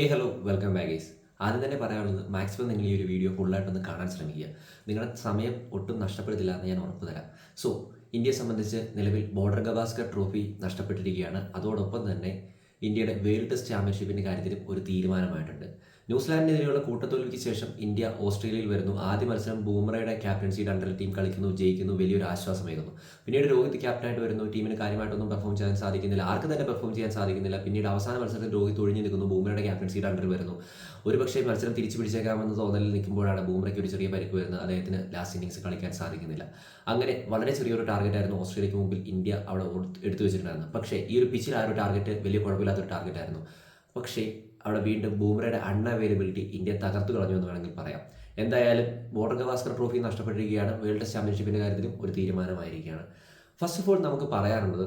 Hello welcome back guys. ആദ്യം തന്നെ പറയാനുള്ളത് മാക്സിമം നിങ്ങൾ ഈ ഒരു വീഡിയോ ഫുള്ളായിട്ടൊന്ന് കാണാൻ ശ്രമിക്കുക. നിങ്ങളുടെ സമയം ഒട്ടും നഷ്ടപ്പെടുത്തില്ല എന്ന് ഞാൻ ഉറപ്പ് തരാം. സോ ഇന്ത്യയെ സംബന്ധിച്ച് നിലവിൽ ബോർഡർ ഗവാസ്കർ ട്രോഫി നഷ്ടപ്പെട്ടിരിക്കുകയാണ്. അതോടൊപ്പം തന്നെ ഇന്ത്യയുടെ വേൾഡ് ടെസ്റ്റ് ചാമ്പ്യൻഷിപ്പിൻ്റെ കാര്യത്തിലും ഒരു തീരുമാനമായിട്ടുണ്ട്. ന്യൂസിലാൻഡിനെതിരെയുള്ള കൂട്ടത്തോൽവിക്ക് ശേഷം ഇന്ത്യ ഓസ്ട്രേലിയയിൽ വരുന്നു. ആദ്യ മത്സരം ബൂമറയുടെ ക്യാപ്റ്റൻസിയുടെ അണ്ടറിൽ ടീം കളിക്കുന്നു, ജയിക്കുന്നു, വലിയൊരു ആശ്വാസമേകുന്നു. പിന്നീട് രോഹിത് ക്യാപ്റ്റനായിട്ട് വരുന്നു. ടീമിന് കാര്യമായിട്ടൊന്നും പെർഫോം ചെയ്യാൻ സാധിക്കുന്നില്ല, ആർക്കും തന്നെ പെർഫോം ചെയ്യാൻ സാധിക്കുന്നില്ല. പിന്നീട് അവസാന മത്സരത്തിൽ രോഹിത് ഒഴിഞ്ഞു നിൽക്കുന്നു, ബൂമറയുടെ ക്യാപ്റ്റൻസിയുടെ അണ്ടറിൽ വരുന്നു. ഒരുപക്ഷേ മത്സരം തിരിച്ചു പിടിച്ചേക്കാമെന്ന് തോന്നലിൽ നിൽക്കുമ്പോഴാണ് ബൂമറയ്ക്ക് ഒരു ചെറിയ പരിക്ക് വരുന്നത്. അദ്ദേഹത്തിന് ലാസ്റ്റ് ഇന്നിംഗ്സ് കളിക്കാൻ സാധിക്കുന്നില്ല. അങ്ങനെ വളരെ ചെറിയൊരു ടാർഗറ്റായിരുന്നു ഓസ്ട്രേലിയക്ക് മുമ്പിൽ ഇന്ത്യ അവിടെ എടുത്തു വെച്ചിട്ടുണ്ടായിരുന്നു. പക്ഷേ ഈ ഒരു പിച്ചിൽ ആ ഒരു ടാർഗറ്റ് വലിയ കുഴപ്പമില്ലാത്തൊരു ടാർഗറ്റായിരുന്നു. പക്ഷേ അവിടെ വീണ്ടും ബൂമറയുടെ അൺഅവൈലബിലിറ്റി ഇന്ത്യ തകർത്തു കളഞ്ഞു എന്ന് വേണമെങ്കിൽ പറയാം. എന്തായാലും ബോർഡർ ഗവാസ്കർ ട്രോഫി നഷ്ടപ്പെട്ടിരിക്കുകയാണ്. വേൾഡ് ടെസ്റ്റ് ചാമ്പ്യൻഷിപ്പിൻ്റെ കാര്യത്തിലും ഒരു തീരുമാനമായിരിക്കുകയാണ്. ഫസ്റ്റ് ഓഫ് ഓൾ നമുക്ക് പറയാനുള്ളത്,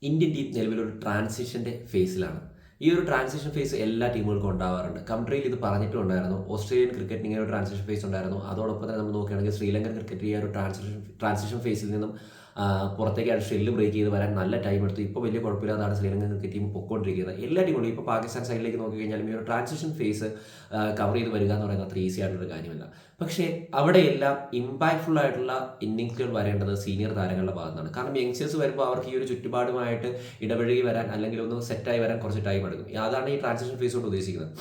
ഇന്ത്യൻ ടീം നിലവിലൊരു ട്രാൻസിഷൻ്റെ ഫേസിലാണ്. ഈ ഒരു ട്രാൻസിഷൻ ഫേസ് എല്ലാ ടീമുകൾക്കും ഉണ്ടാവാറുണ്ട്. കൺട്രിയിൽ ഇത് പറഞ്ഞിട്ടും ഉണ്ടായിരുന്നു. ഓസ്ട്രേലിയൻ ക്രിക്കറ്റിന് ഇങ്ങനെ ഒരു ട്രാൻസിഷൻ ഫേസ് ഉണ്ടായിരുന്നു. അതോടൊപ്പം തന്നെ നമ്മൾ നോക്കുകയാണെങ്കിൽ ശ്രീലങ്കൻ ക്രിക്കറ്റ് ഈ ഒരു ട്രാൻസിഷൻ ഫേസിൽ നിന്നും പുറത്തേക്ക് ഷെല്ല് ബ്രേക്ക് ചെയ്ത് വരാൻ നല്ല ടൈം എടുത്തു. ഇപ്പോൾ വലിയ കുഴപ്പമില്ലാതാണ് ശ്രീലങ്കൻ ക്രിക്കറ്റ് ടീം പൊയ്ക്കൊണ്ടിരിക്കുന്നത്. എല്ലാ ടീമുകളും ഇപ്പോൾ പാകിസ്ഥാൻ സൈഡിലേക്ക് നോക്കിക്കഴിഞ്ഞാലും ഈ ഒരു ട്രാൻസിഷൻ ഫേസ് കവർ ചെയ്ത് വരിക എന്ന് പറയുന്നത് അത്ര ഈസി ആയിട്ടുള്ള കാര്യമല്ല. പക്ഷേ അവിടെയെല്ലാം ഇമ്പാക്ട്ഫുൾ ആയിട്ടുള്ള ഇന്നിങ്സുകൾ വരേണ്ടത് സീനിയർ താരങ്ങളുടെ ഭാഗത്താണ്. കാരണം യങ്സ്റ്റേഴ്സ് വരുമ്പോൾ അവർക്ക് ഈ ഒരു ചുറ്റുപാടുമായിട്ട് ഇടപഴകി വരാൻ അല്ലെങ്കിൽ ഒന്ന് സെറ്റായി വരാൻ കുറച്ച് ടൈം എടുക്കും. അതാണ് ഈ ട്രാൻസിഷൻ ഫേസ് കൊണ്ട് ഉദ്ദേശിക്കുന്നത്.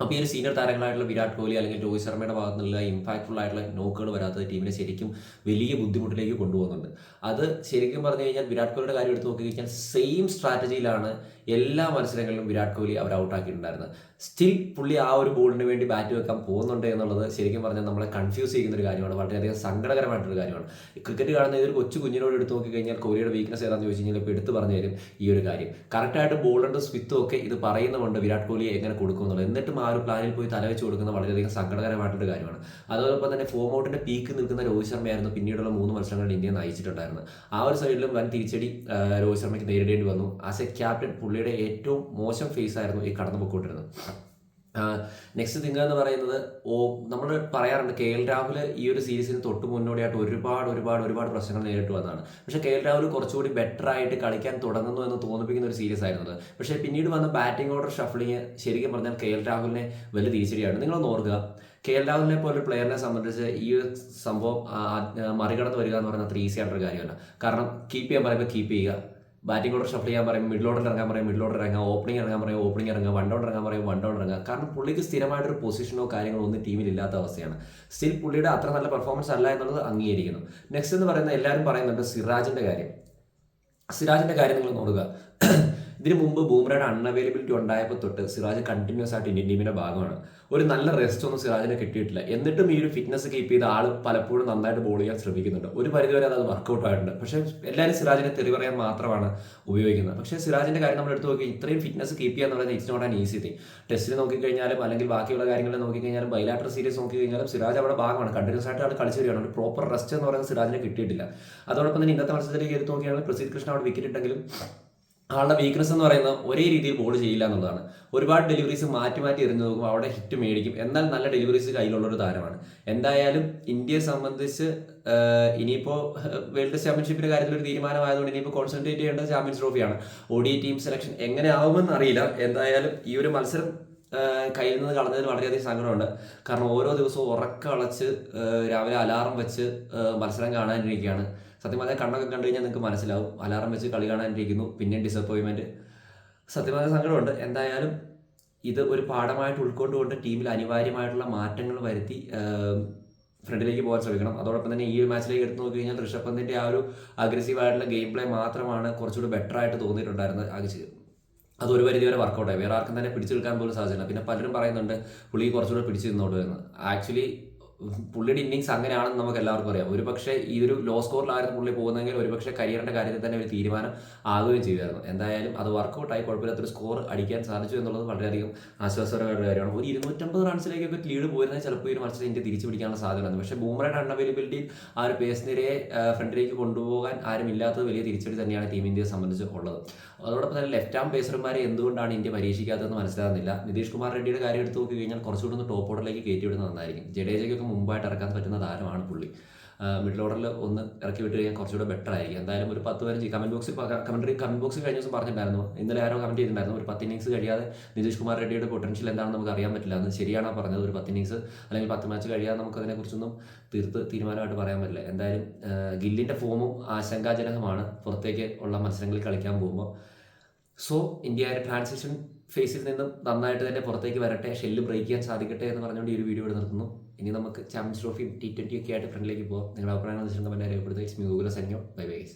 അപ്പോൾ ഈ ഒരു സീനിയർ താരങ്ങളായിട്ടുള്ള വിരാട് കോഹ്ലി അല്ലെങ്കിൽ രോഹിത് ശർമ്മയുടെ ഭാഗത്തു നിന്നുള്ള ഇമ്പാക്ട്ഫുൾ ആയിട്ടുള്ള നോക്കുകൾ വരാത്തത് ടീമിനെ ശരിക്കും വലിയ ബുദ്ധിമുട്ടിലേക്ക് കൊണ്ടുപോകുന്നുണ്ട്. അത് ശരിക്കും പറഞ്ഞു കഴിഞ്ഞാൽ വിരാട് കോഹ്ലിയുടെ കാര്യം എടുത്ത് നോക്കി കഴിഞ്ഞാൽ സെയിം സ്ട്രാറ്റജിയിലാണ് എല്ലാ മത്സരങ്ങളിലും വിരാട് കോഹ്ലി അവർ ഔട്ടാക്കിയിട്ടുണ്ടായിരുന്നത്. സ്റ്റിൽ പുള്ളി ആ ഒരു ബോളിന് വേണ്ടി ബാറ്റ് വെക്കാൻ പോകുന്നുണ്ട് എന്നുള്ളത് ശരിക്കും പറഞ്ഞാൽ നമ്മളെ കൺഫ്യൂസ് ചെയ്യുന്ന ഒരു കാര്യമാണ്. വളരെയധികം സങ്കടകരമായിട്ടൊരു കാര്യമാണ്. ക്രിക്കറ്റ് കാണുന്ന ഏതൊരു കൊച്ചു കുഞ്ഞിനോട് എടുത്ത് നോക്കി കഴിഞ്ഞാൽ കോഹ്ലിയുടെ വീക്ക്നസ് ഏതാണെന്ന് ചോദിച്ചു കഴിഞ്ഞാൽ ഇപ്പോൾ എടുത്ത് പറഞ്ഞു തരും ഈ ഒരു കാര്യം. കറക്റ്റായിട്ട് ബോളറും സ്മിത്തും ഒക്കെ ഇത് പറയുന്നുണ്ട് വിരാട് കോഹ്ലിയെ എങ്ങനെ കൊടുക്കും എന്നുള്ളത്. എന്നിട്ടും ആ ഒരു പ്ലാനിൽ പോയി തലവെച്ച് കൊടുക്കുന്ന വളരെയധികം സങ്കടകരമായിട്ടൊരു കാര്യമാണ്. അതോടൊപ്പം തന്നെ ഫോം ഔട്ടിന്റെ പീക്ക് നിൽക്കുന്ന രോഹിത് ശർമ്മയായിരുന്നു പിന്നീടുള്ള 3 മത്സരങ്ങളിൽ ഇന്ത്യയെ നയിച്ചിട്ടുണ്ടായിരുന്നത്. ആ ഒരു സൈഡിലും വൻ തിരിച്ചടി രോഹിത് ശർമ്മയ്ക്ക് നേരിടേണ്ടി വന്നു. ആസ് എ ക്യാപ്റ്റൻ പുള്ളിയുടെ ഏറ്റവും മോശം ഫേസ് ആയിരുന്നു ഈ കടന്നു പോയിക്കൊണ്ടിരുന്നത്. നെക്സ്റ്റ് തിങ് എന്ന് പറയുന്നത്, നമ്മൾ പറയാറുണ്ട് KL രാഹുൽ ഈ ഒരു സീരീസിന് തൊട്ട് മുന്നോടിയായിട്ട് ഒരുപാട് പ്രശ്നങ്ങൾ നേരിട്ട് വന്നതാണ്. പക്ഷേ KL രാഹുൽ കുറച്ചുകൂടി ബെറ്റർ ആയിട്ട് കളിക്കാൻ തുടങ്ങുന്നു എന്ന് തോന്നിപ്പിക്കുന്ന ഒരു സീരീസ് ആയിരുന്നത്. പക്ഷേ പിന്നീട് വന്ന ബാറ്റിംഗ് ഓർഡർ ഷഫ്ലിങ് ശരിക്കും പറഞ്ഞാൽ KL രാഹുലിനെ വലിയ തിരിച്ചടിയാണ്. നിങ്ങളൊന്ന് ഓർക്കുക, KL രാഹുലിനെ പോലെ ഒരു പ്ലെയറിനെ സംബന്ധിച്ച് ഈ ഒരു സംഭവം മറികടന്ന് വരിക എന്ന് പറയുന്നത് അത്ര ഈസി ആയിട്ടൊരു കാര്യമല്ല. കാരണം കീപ്പ് ചെയ്യാൻ പറയുമ്പോൾ കീപ്പ് ചെയ്യുക, ബാറ്റിംഗ് ഓർഡർ ഷഫിൾ ചെയ്യാൻ പറയും, മിഡിൽ ഓർഡർ ഇറങ്ങാൻ പറയും, മിഡിൽ ഓർഡർ ഇറങ്ങുക, ഓപ്പണിംഗ് ഇറങ്ങാൻ പറയും, ഓപ്പണിംഗ് ഇറങ്ങുക, വൺ ഡൗൺ ഇറങ്ങാൻ പറയും, വൺ ഡൗൺ ഇറങ്ങുക. കാരണം പുള്ളിക്ക് സ്ഥിരമായിട്ടൊരു പൊസിഷനോ കാര്യങ്ങളോ ഒന്നും ടീമിൽ ഇല്ലാത്ത അവസ്ഥയാണ്. സ്റ്റിൽ പുള്ളിയുടെ അത്ര നല്ല പെർഫോമൻസ് അല്ല എന്നുള്ളത് അംഗീകരിക്കുന്നു. നെക്സ്റ്റ് എന്ന് പറയുന്നത്, എല്ലാവരും പറയുന്നുണ്ട് സിറാജിന്റെ കാര്യം. നിങ്ങൾ നോക്കുക, ഇതിനു മുമ്പ് ബൂമറയുടെ അൺഅവൈലബിലിറ്റി ഉണ്ടായപ്പോൾ തൊട്ട് സിറാജ് കണ്ടിന്യൂസ് ആയിട്ട് ഇന്ത്യൻ ടീമിന്റെ ഭാഗമാണ്. ഒരു നല്ല റെസ്റ്റ് ഒന്നും സിറാജിനെ കിട്ടിയിട്ടില്ല. എന്നിട്ടും ഈ ഒരു ഫിറ്റ്നസ് കീപ്പ് ചെയ്ത ആൾ പലപ്പോഴും നന്നായിട്ട് ബോൾ ചെയ്യാൻ ശ്രമിക്കുന്നുണ്ട്. ഒരു പരിധിവരെ അത് വർക്കൗട്ട് ആയിട്ടുണ്ട്. പക്ഷേ എല്ലാവരും സിറാജിനെ തെറി പറയാൻ മാത്രമാണ് ഉപയോഗിക്കുന്നത്. പക്ഷേ സിറാജിന്റെ കാര്യം നമ്മൾ എടുത്ത് നോക്കി, ഇത്രയും ഫിറ്റ്നസ് കീപ്പ് ചെയ്യുക എന്ന് പറയുന്നത് it's not an easy thing. ടെസ്റ്റിൽ നോക്കിക്കഴിഞ്ഞാലും അല്ലെങ്കിൽ ബാക്കിയുള്ള കാര്യങ്ങളിൽ നോക്കിക്കഴിഞ്ഞാലും ബൈലാറ്ററൽ സീരീസ് നോക്കിക്കഴിഞ്ഞാലും സിറാജ് അവിടെ ഭാഗമാണ്. കണ്ടിന്യൂസ് ആയിട്ട് ആൾ കളിച്ചു വരികയാണ്. ഒരു പ്രോപ്പർ റെസ്റ്റ് എന്ന് പറയുന്നത് സിറാജിനെ കിട്ടിയിട്ടില്ല. അതോടൊപ്പം തന്നെ ഇന്നത്തെ മത്സരത്തിലേക്ക് എടുത്ത് നോക്കിയാണെങ്കിൽ പ്രസിദ്ധ് കൃഷ്ണ അവിടെ വിക്കറ്റ് ഇട്ടെങ്കിലും ആളുടെ വീക്ക്നസ് എന്ന് പറയുന്നത് ഒരേ രീതിയിൽ ബോൾ ചെയ്യില്ല എന്നുള്ളതാണ്. ഒരുപാട് ഡെലിവറീസ് മാറ്റി എറിഞ്ഞു നോക്കും, അവിടെ ഹിറ്റ് മേടിക്കും. എന്നാൽ നല്ല ഡെലിവറീസ് കയ്യിലുള്ളൊരു താരമാണ്. എന്തായാലും ഇന്ത്യയെ സംബന്ധിച്ച് ഇനിയിപ്പോൾ വേൾഡ് ടെസ്റ്റ് ചാമ്പ്യൻഷിപ്പിന്റെ കാര്യത്തിൽ ഒരു തീരുമാനമായതുകൊണ്ട് ഇനിയിപ്പോൾ കോൺസെൻട്രേറ്റ് ചെയ്യേണ്ടത് ചാമ്പ്യൻസ് ട്രോഫിയാണ്. ODI ടീം സെലക്ഷൻ എങ്ങനെ ആവുമെന്ന് അറിയില്ല. എന്തായാലും ഈ ഒരു മത്സരം കയ്യിൽ നിന്ന് കളഞ്ഞതിൽ വളരെയധികം സങ്കടമുണ്ട്. കാരണം ഓരോ ദിവസവും ഉറക്കളച്ച് രാവിലെ അലാറം വെച്ച് മത്സരം കാണാനിരിക്കുകയാണ്. സത്യം പറഞ്ഞാൽ കണ്ണൊക്കെ കണ്ടു കഴിഞ്ഞാൽ നിങ്ങൾക്ക് മനസ്സിലാവും. അലാറം വെച്ച് കളി കാണാനിരിക്കുന്നു, പിന്നെയും ഡിസപ്പോയിൻമെൻറ്റ്. സത്യം പറഞ്ഞ സങ്കടമുണ്ട്. എന്തായാലും ഇത് ഒരു പാഠമായിട്ട് ഉൾക്കൊണ്ടുകൊണ്ട് ടീമിൽ അനിവാര്യമായിട്ടുള്ള മാറ്റങ്ങൾ വരുത്തി ഫ്രണ്ടിലേക്ക് പോകാൻ ശ്രമിക്കണം. അതോടൊപ്പം തന്നെ ഈ ഒരു മാച്ചിലേക്ക് എടുത്ത് നോക്കി കഴിഞ്ഞാൽ ഋഷഭ് പന്തിൻ്റെ ആ ഒരു അഗ്രസീവായിട്ടുള്ള ഗെയിം പ്ലേ മാത്രമാണ് കുറച്ചുകൂടി ബെറ്റർ ആയിട്ട് തോന്നിയിട്ടുണ്ടായിരുന്നത്. അതൊരു പരിധി വരെ വർക്കൗട്ടായി. വേറെ ആർക്കും തന്നെ പിടിച്ചു നിൽക്കാൻ പോലും സാധ്യതയില്ല. പിന്നെ പലരും പറയുന്നുണ്ട് പുള്ളി കുറച്ചുകൂടെ പിടിച്ചു നിന്നോട്ട് വരുന്നത്. ആക്ച്വലി പുള്ളിയുടെ ഇന്നിങ്സ് അങ്ങനെയാണെന്ന് നമുക്ക് എല്ലാവർക്കും അറിയാം. ഒരുപക്ഷെ ഈ ഒരു ലോ സ്കോറിലായിരുന്നു പുള്ളി പോകുന്നതെങ്കിൽ ഒരുപക്ഷെ കരിയറിന്റെ കാര്യത്തിൽ തന്നെ ഒരു തീരുമാനം ആകുകയും ചെയ്യുമായിരുന്നു. എന്തായാലും അത് വർക്കൗട്ടായി, കുഴപ്പമില്ലാത്തൊരു സ്കോർ അടിക്കാൻ സാധിച്ചു എന്നുള്ളത് വളരെയധികം ആശ്വാസകരമായ കാര്യമാണ്. ഒരു 250 റൺസിലേക്കൊക്കെ ലീഡ് പോയിരുന്നത് ചിലപ്പോൾ ഈ ഒരു മത്സരം ഇന്ത്യ തിരിച്ചു പിടിക്കാനുള്ള സാധ്യതയുണ്ട്. പക്ഷേ ബൂമറയുടെ അൺഅവൈലബിലിറ്റി ആ ഒരു പേസ് നിരയെ ഫ്രണ്ടിലേക്ക് കൊണ്ടുപോകാൻ ആരും ഇല്ലാത്തത് വലിയ തിരിച്ചടി തന്നെയാണ് ടീം ഇന്ത്യയെ സംബന്ധിച്ച് ഉള്ളത്. അതോടൊപ്പം തന്നെ ലെഫ്റ്റ് ആം പേസർമാരെ എന്തുകൊണ്ടാണ് ഇന്ത്യ പരീക്ഷിക്കാത്തതെന്ന് മനസ്സിലാകുന്നില്ല. നിതീഷ് കുമാർ റെഡ്ഡിയുടെ കാര്യം എടുത്ത് നോക്കി കഴിഞ്ഞാൽ കുറച്ചുകൂടി ഒന്ന് ടോപ്പ് ഓർഡറിലേക്ക് കയറ്റി വിടുന്നത് നന്നായിരിക്കും. ജഡേജയ്ക്കൊക്കെ മുമ്പായിട്ട് ഇറക്കാൻ പറ്റുന്ന താരമാണ് പുള്ളി. മിഡിൽ ഓർഡറിൽ ഒന്ന് ഇറക്കി വിട്ട് കഴിഞ്ഞാൽ കുറച്ചുകൂടെ ബെറ്റർ ആയിരിക്കും. എന്തായാലും ഒരു 10-15 കമന്റ് ബോക്സിൽ കഴിഞ്ഞ ദിവസം പറഞ്ഞിട്ടുണ്ടായിരുന്നു, ഇന്നലെ ആരോ കമന്റ് ചെയ്തിട്ടുണ്ടായിരുന്നു, ഒരു 10 ഇന്നിങ്സ് കഴിയാതെ നിതീഷ് കുമാർ റെഡ്ഡിയുടെ പൊട്ടൻഷ്യൽ എന്താണെന്ന് നമുക്ക് അറിയാൻ പറ്റില്ല. അത് ശരിയാണോ പറഞ്ഞത്? ഒരു 10 ഇന്നിങ്സ് അല്ലെങ്കിൽ 10 മാച്ച് കഴിയാതെ നമുക്ക് അതിനെക്കുറിച്ചൊന്നും തീരുമാനമായിട്ട് പറയാൻ പറ്റില്ല. എന്തായാലും ഗില്ലിൻ്റെ ഫോമും ആശങ്കാജനകമാണ് പുറത്തേക്ക് ഉള്ള മത്സരങ്ങളിൽ കളിക്കാൻ പോകുമ്പോൾ. സോ ഇന്ത്യയുടെ ട്രാൻസിഷൻ ഫേസിൽ നിന്നും നന്നായിട്ട് തന്നെ പുറത്തേക്ക് വരട്ടെ, ഷെല്ല് ബ്രേക്ക് ചെയ്യാൻ സാധിക്കട്ടെ എന്ന് പറഞ്ഞുകൊണ്ട് ഈ ഒരു വീഡിയോ ഇവിടെ നിർത്തുന്നു. ഇനി നമുക്ക് ചാമ്പ്യൻസ് ട്രോഫി T20 ഒക്കെ ആയിട്ട് ഫ്രണ്ടിലേക്ക് പോകാം. നിങ്ങളുടെ അഭിപ്രായങ്ങൾ കമൻറ്റ് രേഖപ്പെടുത്തുക. It's me Google signing out. Bye bye guys.